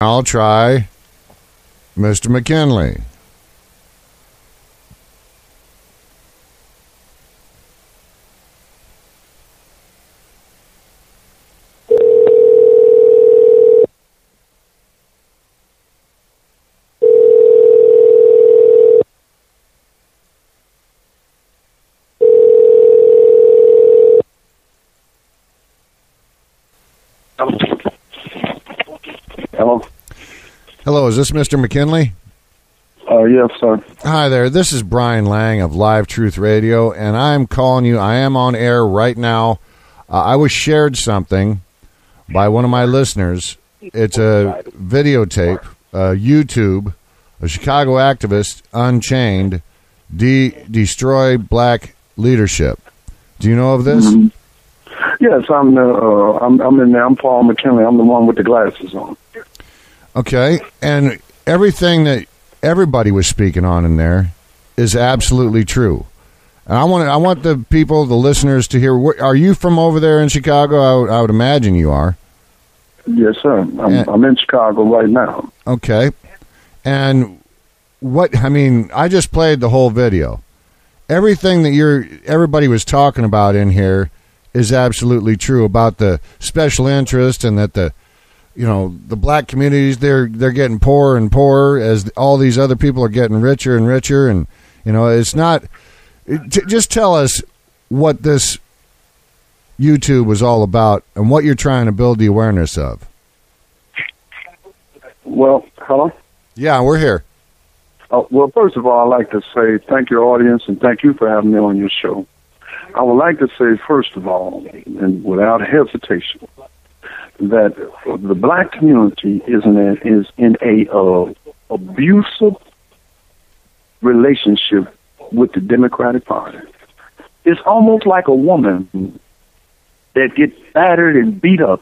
I'll try Mr. McKinley. Hello. Hello, is this Mr. McKinley? Yes, sir. Hi there. This is Brian Lang of Live.T.R.U.T.H Radio, and I'm calling you. I am on air right now. I was shared something by one of my listeners. It's a videotape, YouTube, a Chicago activist, Unchained, Destroy Black Leadership. Do you know of this? Mm-hmm. Yes, I'm in there. I'm Paul McKinley. I'm the one with the glasses on. Okay, and everything that everybody was speaking on in there is absolutely true. And I want the people, the listeners, to hear. Are you from over there in Chicago? I would imagine you are. Yes, sir. I'm in Chicago right now. Okay, and I just played the whole video. Everything that everybody was talking about in here is absolutely true about the special interest, and that the black communities, they're getting poorer and poorer as all these other people are getting richer and richer. And, it's not... Just tell us what this YouTube was all about and what you're trying to build the awareness of. Well, hello? Yeah, we're here. Well, first of all, I'd like to say thank your audience and thank you for having me on your show. I would like to say, first of all, and without hesitation, that the black community is in a abusive relationship with the Democratic Party. It's almost like a woman that gets battered and beat up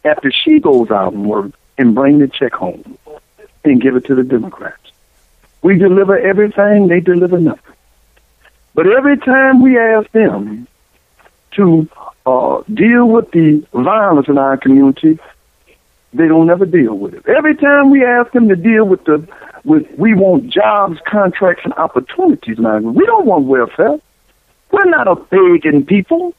after she goes out and work and bring the check home and give it to the Democrats. We deliver everything, they deliver nothing. But every time we ask them to deal with the violence in our community, they don't ever deal with it. Every time we ask them to deal with we want jobs, contracts, and opportunities now. We don't want welfare. We're not a begging people.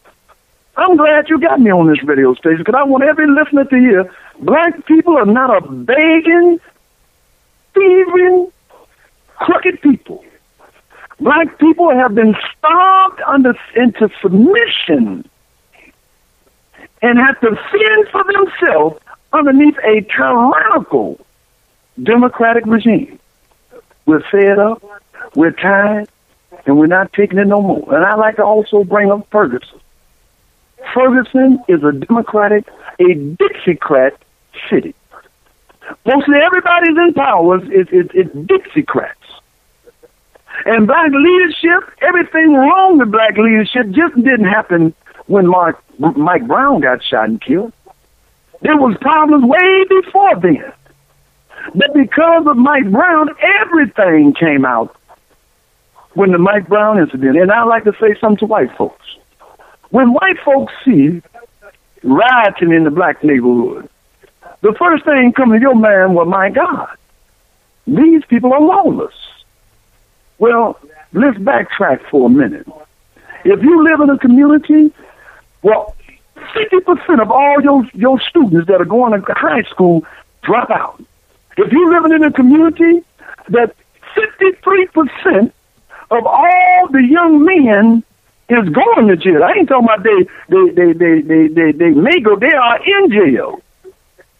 I'm glad you got me on this radio station because I want every listener to hear black people are not a begging, thieving, crooked people. Black people have been starved into submission and have to fend for themselves underneath a tyrannical democratic regime. We're fed up, we're tired, and we're not taking it no more. And I'd like to also bring up Ferguson. Ferguson is a Dixiecrat city. Mostly everybody's in power is Dixiecrats. And black leadership, everything wrong with black leadership just didn't happen when Mike Brown got shot and killed. There was problems way before then. But because of Mike Brown, everything came out when the Mike Brown incident. And I'd like to say something to white folks. When white folks see rioting in the black neighborhood, the first thing coming to your mind, well, my God, these people are lawless. Well, let's backtrack for a minute. If you live in a community, well, 50% of all your students that are going to high school drop out. If you're living in a community that 53% of all the young men is going to jail. I ain't talking about they may go, they are in jail.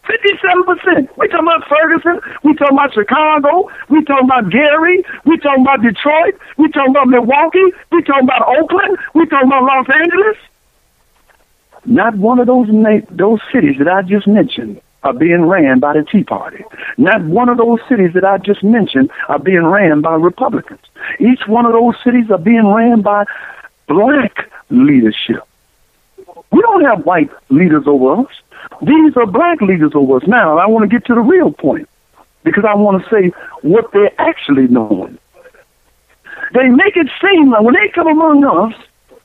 57%. We talking about Ferguson. We talking about Chicago. We talking about Gary. We talking about Detroit. We talking about Milwaukee. We talking about Oakland. We talking about Los Angeles. Not one of those cities that I just mentioned are being ran by the Tea Party. Not one of those cities that I just mentioned are being ran by Republicans. Each one of those cities are being ran by black leadership. We don't have white leaders over us. These are black leaders over us. Now, I want to get to the real point because I want to say what they're actually doing. They make it seem like when they come among us,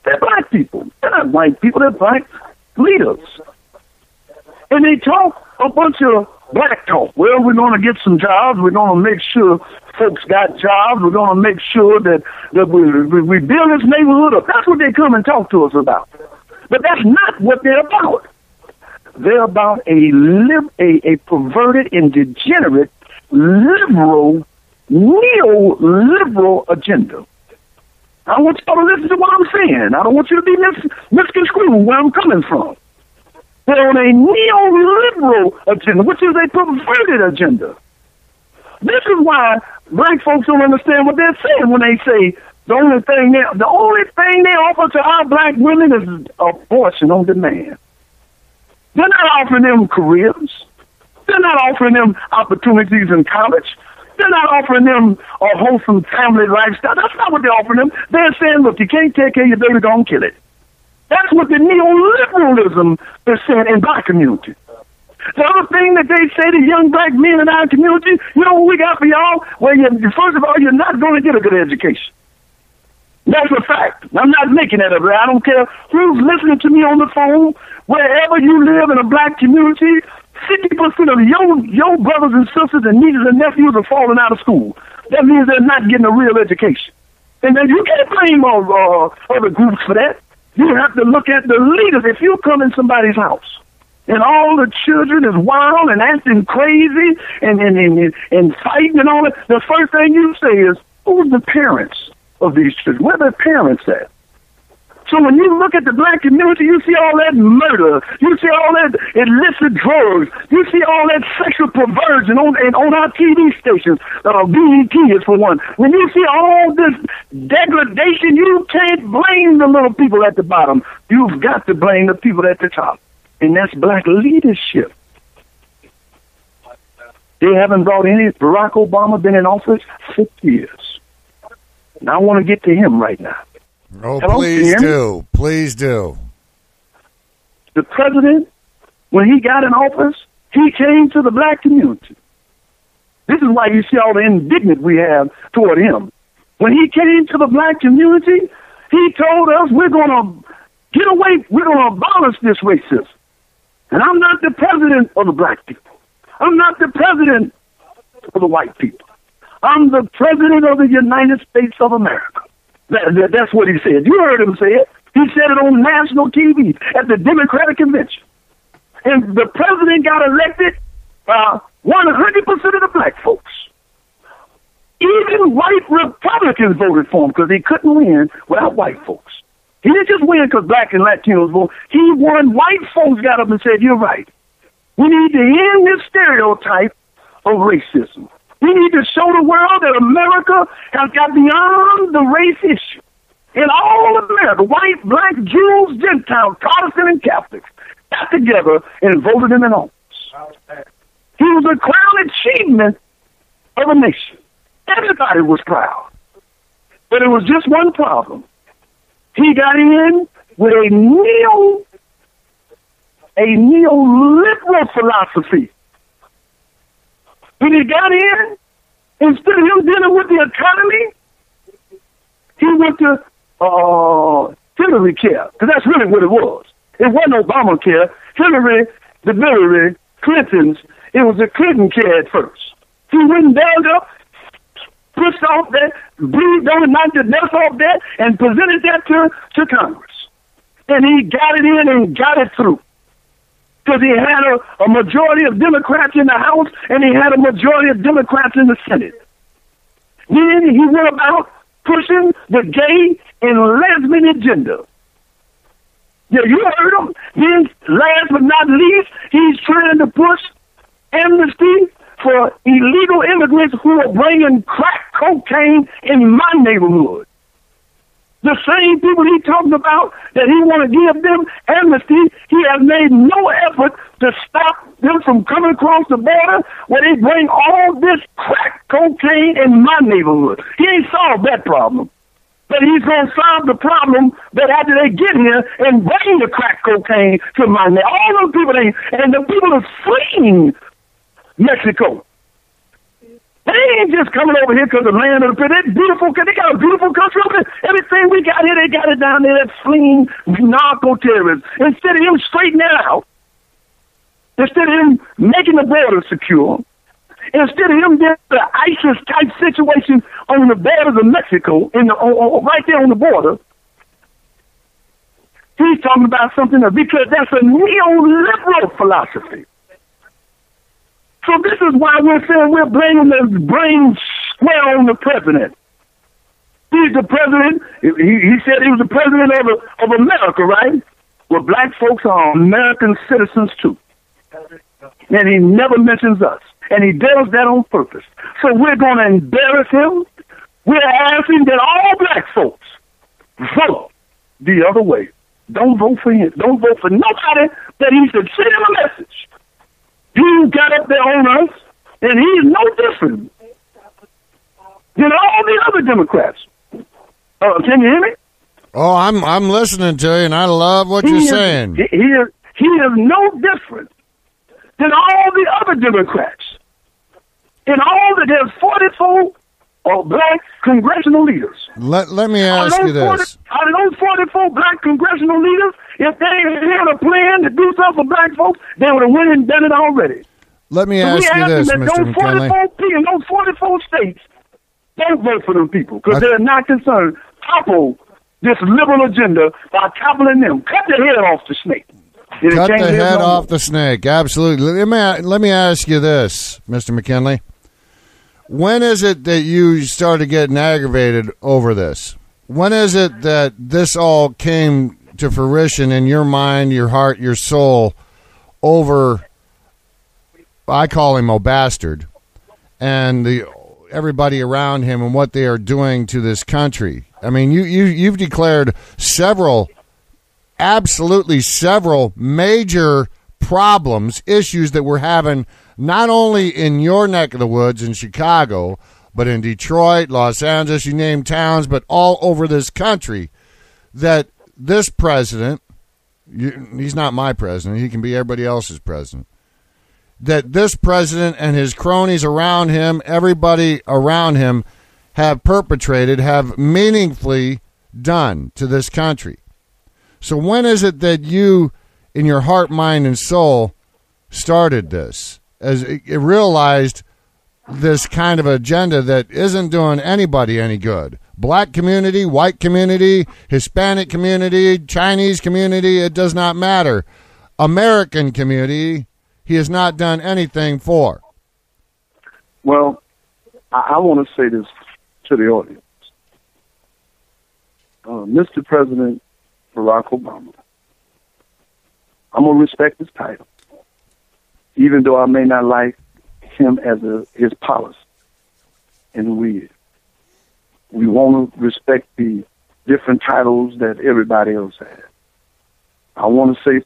they're black people. They're not white people. They're black leaders. And they talk a bunch of Black talk. Well, we're going to get some jobs. We're going to make sure folks got jobs. We're going to make sure that we build this neighborhood up. That's what they come and talk to us about. But that's not what they're about. They're about a perverted and degenerate liberal, neoliberal agenda. I want y'all to listen to what I'm saying. I don't want you to be misconstrued where I'm coming from. They're on a neoliberal agenda, which is a perverted agenda. This is why black folks don't understand what they're saying when they say the only thing they offer to our black women is abortion on demand. They're not offering them careers. They're not offering them opportunities in college. They're not offering them a wholesome family lifestyle. That's not what they're offering them. They're saying, look, you can't take care of your baby, go and kill it. That's what the neoliberalism is saying in black community. The other thing that they say to young black men in our community, you know what we got for y'all? Well, first of all, you're not going to get a good education. That's a fact. I'm not making that up. I don't care who's listening to me on the phone. Wherever you live in a black community, 50% of your brothers and sisters and nieces and nephews are falling out of school. That means they're not getting a real education. And then you can't blame other groups for that. You have to look at the leaders. If you come in somebody's house and all the children is wild and acting crazy and fighting and all that, the first thing you say is, who's the parents of these children? Where are their parents at? So when you look at the black community, you see all that murder, you see all that illicit drugs, you see all that sexual perversion on our TV stations. BET is for one. When you see all this degradation, you can't blame the little people at the bottom. You've got to blame the people at the top, and that's black leadership. They haven't brought any. Barack Obama been in office 6 years. And I want to get to him right now. Oh, hello, please do. Please do. The president, when he got in office, he came to the black community. This is why you see all the indignant we have toward him. When he came to the black community, he told us we're going to get away, we're going to abolish this racism. And I'm not the president of the black people. I'm not the president of the white people. I'm the president of the United States of America. That's what he said. You heard him say it. He said it on national TV at the Democratic Convention. And the president got elected by 100% of the black folks. Even white Republicans voted for him because he couldn't win without white folks. He didn't just win because black and Latinos voted. He won. White folks got up and said, you're right. We need to end this stereotype of racism. We need to show the world that America has got beyond the race issue. In all of America, white, black, Jews, Gentiles, Protestant, and Catholics got together and voted him in office. He was a crown achievement of a nation. Everybody was proud. But it was just one problem. He got in with a neoliberal philosophy. When he got in, instead of him dealing with the economy, he went to Hillary Care, because that's really what it was. It wasn't Obamacare. The Hillary Clintons, it was the Clinton care at first. He went and bailed up, pushed off that, breathed on it, knocked the dust off that, and presented that to Congress. And he got it in and got it through. Because he had a majority of Democrats in the House, and he had a majority of Democrats in the Senate. Then he went about pushing the gay and lesbian agenda. Yeah, you heard him. Then, last but not least, he's trying to push amnesty for illegal immigrants who are bringing crack cocaine in my neighborhood. The same people he talking about that he want to give them amnesty, he has made no effort to stop them from coming across the border where they bring all this crack cocaine in my neighborhood. He ain't solved that problem. But he's going to solve the problem that after they get here and bring the crack cocaine to my neighborhood. All those people, and the people are fleeing Mexico. They ain't just coming over here because the land of the pretty. They're beautiful, because they got a beautiful country over there. Everything we got here, they got it down there, that fleeing narco-terrorists. Instead of him straightening that out instead of him making the border secure, instead of him getting the ISIS-type situation on the borders of Mexico, right there on the border, he's talking about something else because that's a neoliberal philosophy. So this is why we're saying we're blaming the blame square on the president. He's the president. He said he was the president of America, right? Well, black folks are American citizens too. And he never mentions us. And he does that on purpose. So we're going to embarrass him. We're asking that all black folks vote the other way. Don't vote for him. Don't vote for nobody that he should send him a message. He got up there on us, and he's no different than all the other Democrats. Can you hear me? Oh, I'm listening to you, and I love what you're saying. He is no different than all the other Democrats. And there's 44 black congressional leaders. Let me ask you this. Out of those 44 black congressional leaders, if they had a plan to do something for black folks, they would have went and done it already. Let me ask you this, Mr. McKinley. Those 44 states, don't vote for them people because they're not concerned. Topple this liberal agenda by toppling them. Cut the head off the snake. Cut the head off the snake. Absolutely. Let me ask you this, Mr. McKinley. When is it that you started getting aggravated over this? When is it that this all came to fruition in your mind, your heart, your soul over, I call him a bastard, and everybody around him and what they are doing to this country? I mean, you've declared absolutely several major problems, issues that we're having not only in your neck of the woods in Chicago, but in Detroit, Los Angeles, you name towns, but all over this country, that this president, he's not my president, he can be everybody else's president, that this president and his cronies around him, everybody around him, have perpetrated, have meaningfully done to this country. So when is it that you, in your heart, mind, and soul, started this, as it realized this kind of agenda that isn't doing anybody any good? Black community, white community, Hispanic community, Chinese community, it does not matter. American community, he has not done anything for. Well, I want to say this to the audience. Mr. President Barack Obama, I'm going to respect his title, even though I may not like him as his policy and who he is. We want to respect the different titles that everybody else has. I want to say,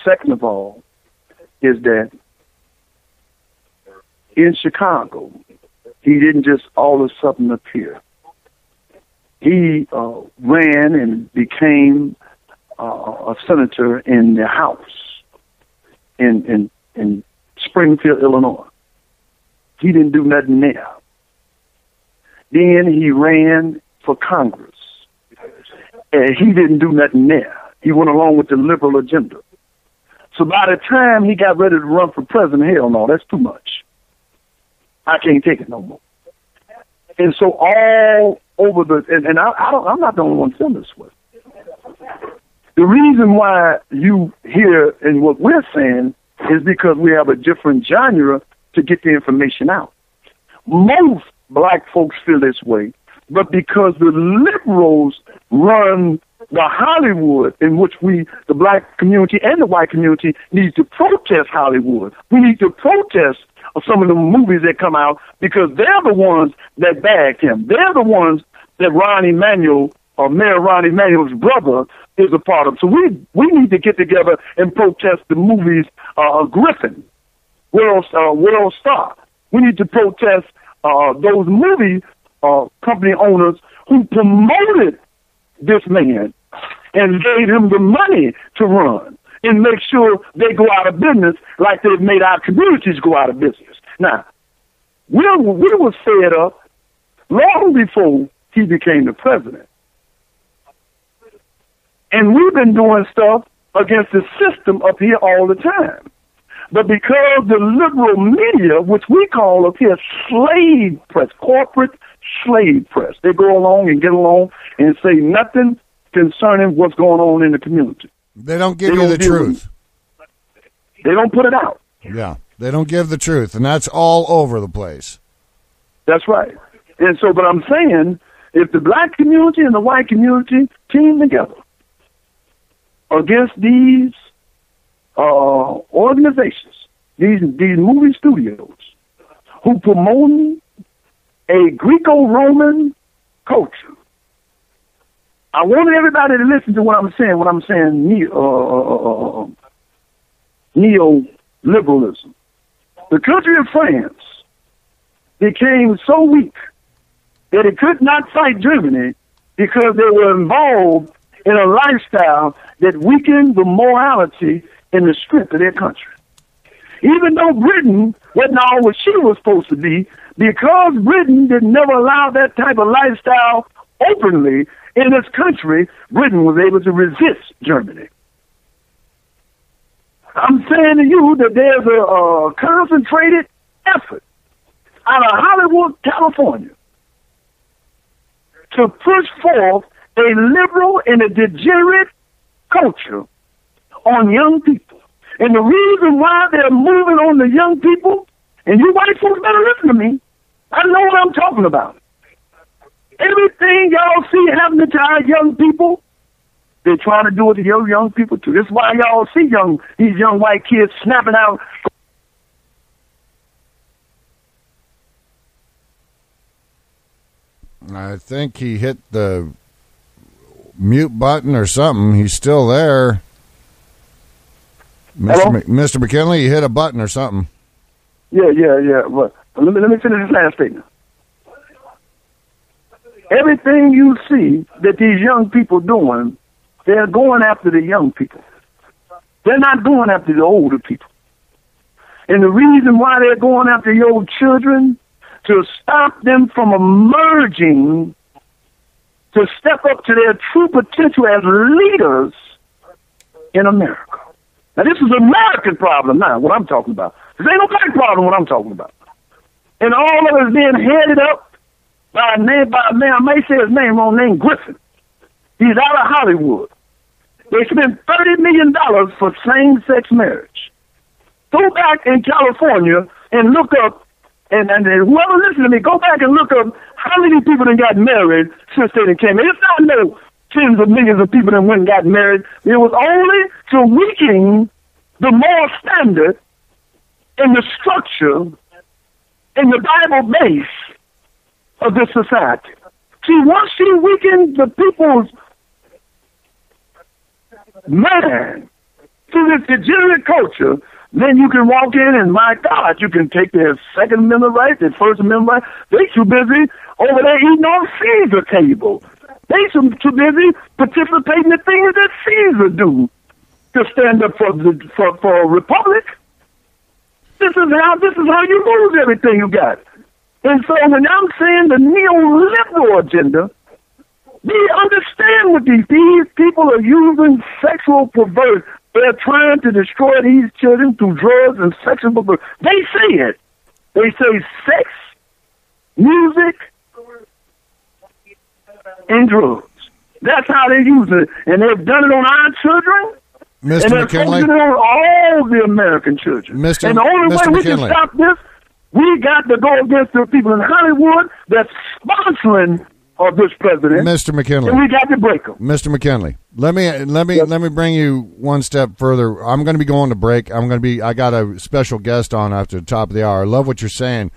second of all, is that in Chicago, he didn't just all of a sudden appear. He ran and became a senator in the House in Springfield, Illinois. He didn't do nothing there. Then he ran for Congress, and he didn't do nothing there. He went along with the liberal agenda. So by the time he got ready to run for president, hell no, that's too much. I can't take it no more. And so all over I'm not the only one feeling this way. The reason why you hear and what we're saying is because we have a different genre to get the information out. Most black folks feel this way, but because the liberals run the Hollywood in which the black community and the white community need to protest Hollywood. We need to protest some of the movies that come out because they're the ones that bagged him. They're the ones that Ron Emanuel, or Mayor Ron Emanuel's brother, is a part of. So we need to get together and protest the movies Griffin, World Star. We need to protest those movie company owners who promoted this man and gave him the money to run and make sure they go out of business like they've made our communities go out of business. Now, we were fed up long before he became the president. And we've been doing stuff against the system up here all the time. But because the liberal media, which we call up here slave press, corporate slave press, they go along and get along and say nothing concerning what's going on in the community. They don't give you the truth. They don't put it out. Yeah, they don't give the truth, and that's all over the place. That's right. And so, but I'm saying, if the black community and the white community team together against these organizations, these movie studios, who promote a Greco-Roman culture, I want everybody to listen to what I'm saying. What I'm saying, neoliberalism. The country of France became so weak that it could not fight Germany because they were involved in a lifestyle that weakened the morality and the strength of their country. Even though Britain wasn't all what she was supposed to be, because Britain did never allow that type of lifestyle openly in its country, Britain was able to resist Germany. I'm saying to you that there's a concentrated effort out of Hollywood, California, to push forth a liberal and a degenerate culture on young people. And the reason why they're moving on the young people, and you white folks better listen to me, I know what I'm talking about. Everything y'all see happening to our young people, they're trying to do it to your young people too. That's why y'all see these young white kids snapping out. I think he hit the mute button or something. He's still there. Mr. McKinley, you hit a button or something. Yeah. But let me finish this last statement. Everything you see that these young people doing, they're going after the young people. They're not going after the older people. And the reason why they're going after your children, to stop them from emerging, to step up to their true potential as leaders in America. Now, this is an American problem now, what I'm talking about. This ain't no black problem, what I'm talking about. And all of it is being headed up by a man, I may say his name wrong, named Griffin. He's out of Hollywood. They spent $30 million for same-sex marriage. Go back in California and look up, and whoever listen to me, go back and look up how many people that got married since they came in. It's not no tens of millions of people that went and got married. It was only to weaken the moral standard and the structure and the Bible base of this society. See, once you weaken the people's mind through this degenerate culture, then you can walk in and, my God, you can take their Second Amendment rights, their First Amendment rights. They too busy over there eating on Caesar table. They too busy participating in the things that Caesar do to stand up for a republic. This is how you lose everything you got. And so when I'm saying the neoliberal agenda, we understand what these people are using sexual perversion. They're trying to destroy these children through drugs and sexual perversion. They say it. They say sex, music, and drugs. That's how they use it. And they've done it on our children. Mr. McKinley. And they're on all the American children. And the only way we can stop this, we got to go against the people in Hollywood that's sponsoring this president. Mr. McKinley. And we got to break them. Mr. McKinley, let me bring you one step further. I'm going to be going to break. I got a special guest on after the top of the hour. I love what you're saying.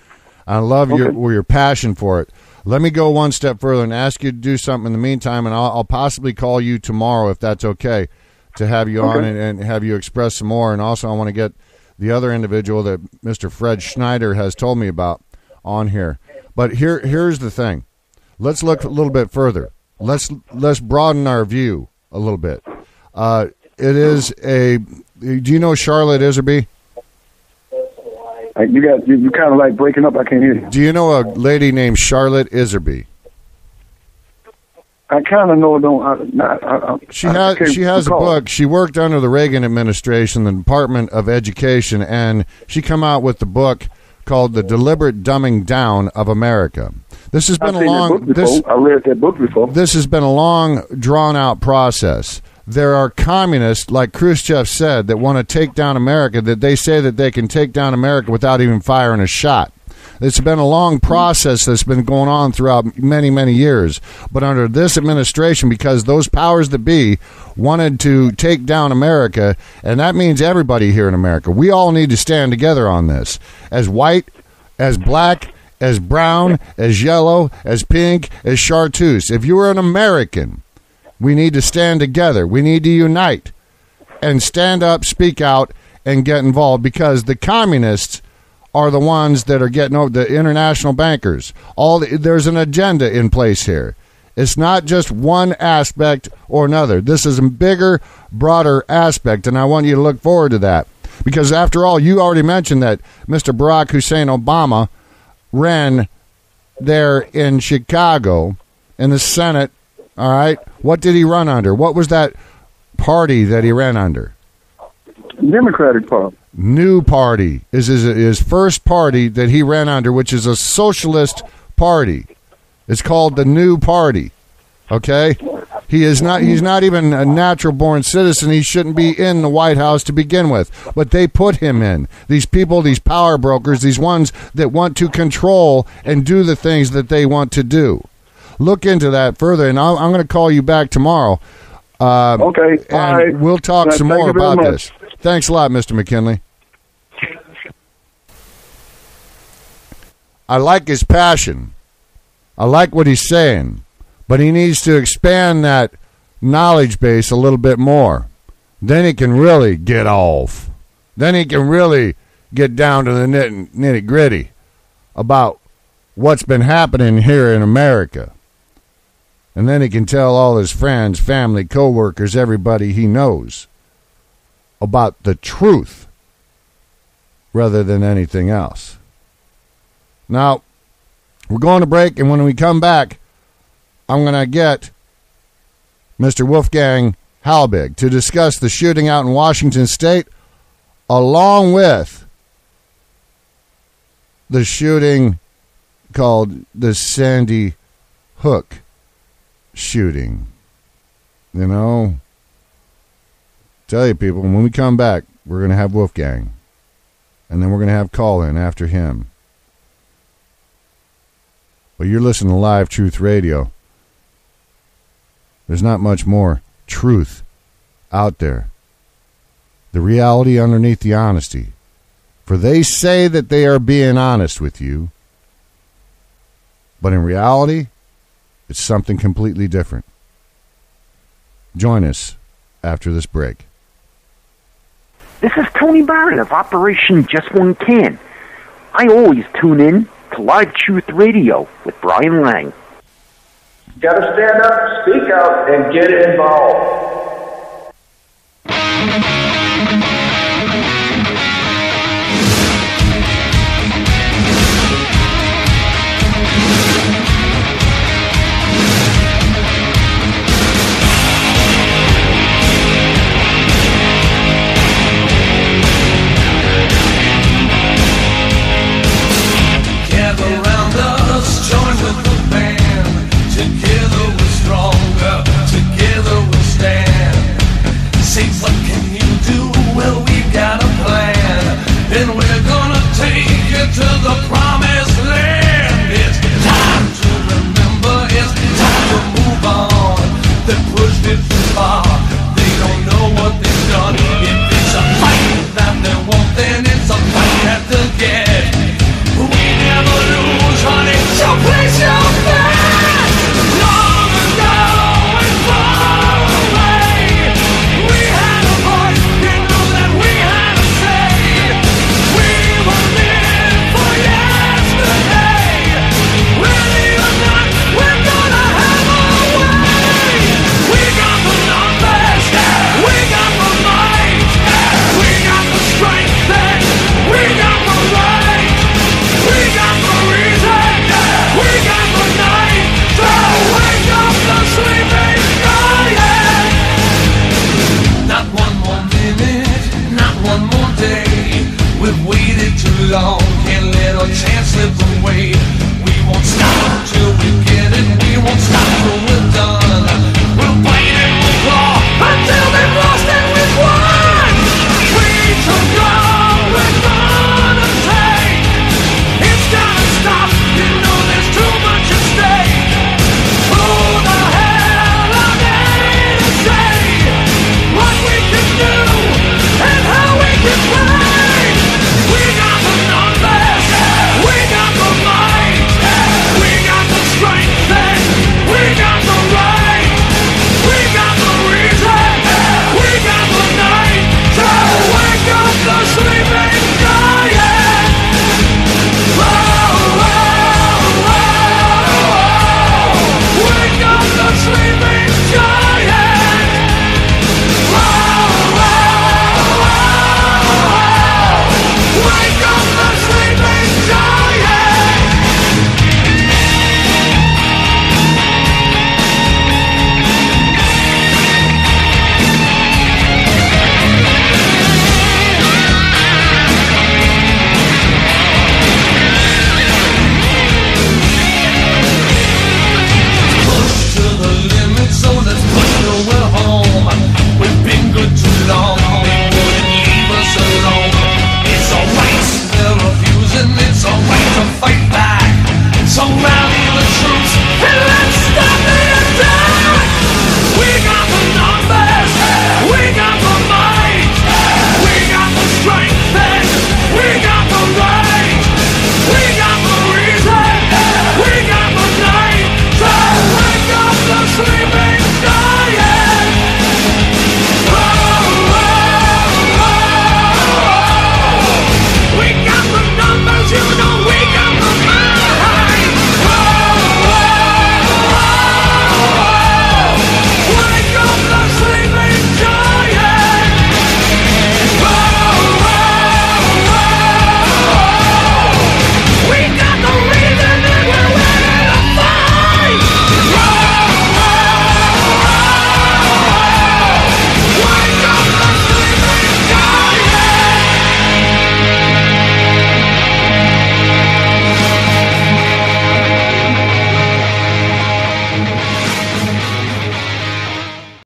I love your passion for it. Let me go one step further and ask you to do something in the meantime, and I'll possibly call you tomorrow if that's okay, to have you on and have you express some more. And also I want to get the other individual that Mr. Fred Schneider has told me about on here. But here's the thing. Let's look a little bit further. Let's broaden our view a little bit. Do you know Charlotte Iserby? You kind of like breaking up. I can't hear you. Do you know a lady named Charlotte Iserby? I kind of know. She has a book. She worked under the Reagan administration, the Department of Education, and she come out with the book called "The Deliberate Dumbing Down of America." This has been I read that book before. This has been a long, drawn-out process. There are communists, like Khrushchev said, that want to take down America. That they say that they can take down America without even firing a shot. It's been a long process that's been going on throughout many, many years. But under this administration, because those powers that be wanted to take down America, and that means everybody here in America, we all need to stand together on this. As white, as black, as brown, as yellow, as pink, as chartreuse. If you are an American, we need to stand together. We need to unite and stand up, speak out, and get involved, because the communists are the ones that are getting over, the international bankers. There's an agenda in place here. It's not just one aspect or another. This is a bigger, broader aspect, and I want you to look forward to that. Because after all, you already mentioned that Mr. Barack Hussein Obama ran there in Chicago in the Senate, all right? What did he run under? What was that party that he ran under? Democratic Party. New Party is his first party that he ran under, which is a socialist party. It's called the New Party. Okay? He's not even a natural born citizen. He shouldn't be in the White House to begin with. But they put him in. These people, these power brokers, these ones that want to control and do the things that they want to do. Look into that further, and I'm going to call you back tomorrow. Okay. And right. We'll talk some more about this. Thanks a lot, Mr. McKinley. I like his passion. I like what he's saying. But he needs to expand that knowledge base a little bit more. Then he can really get off. Then he can really get down to the nitty-gritty about what's been happening here in America. And then he can tell all his friends, family, co-workers, everybody he knows about the truth rather than anything else. Now, we're going to break, and when we come back, I'm going to get Mr. Wolfgang Halbig to discuss the shooting out in Washington State, along with the shooting called the Sandy Hook shooting. You know, tell you people, when we come back, we're going to have Wolfgang, and then we're going to have call-in after him. Well, you're listening to Live Truth Radio. There's not much more truth out there. The reality underneath the honesty. For they say that they are being honest with you, but in reality, it's something completely different. Join us after this break. This is Tony Barron of Operation Just One Can. I always tune in to Live Truth Radio with Brian Lang. Got to stand up, speak out, and get involved.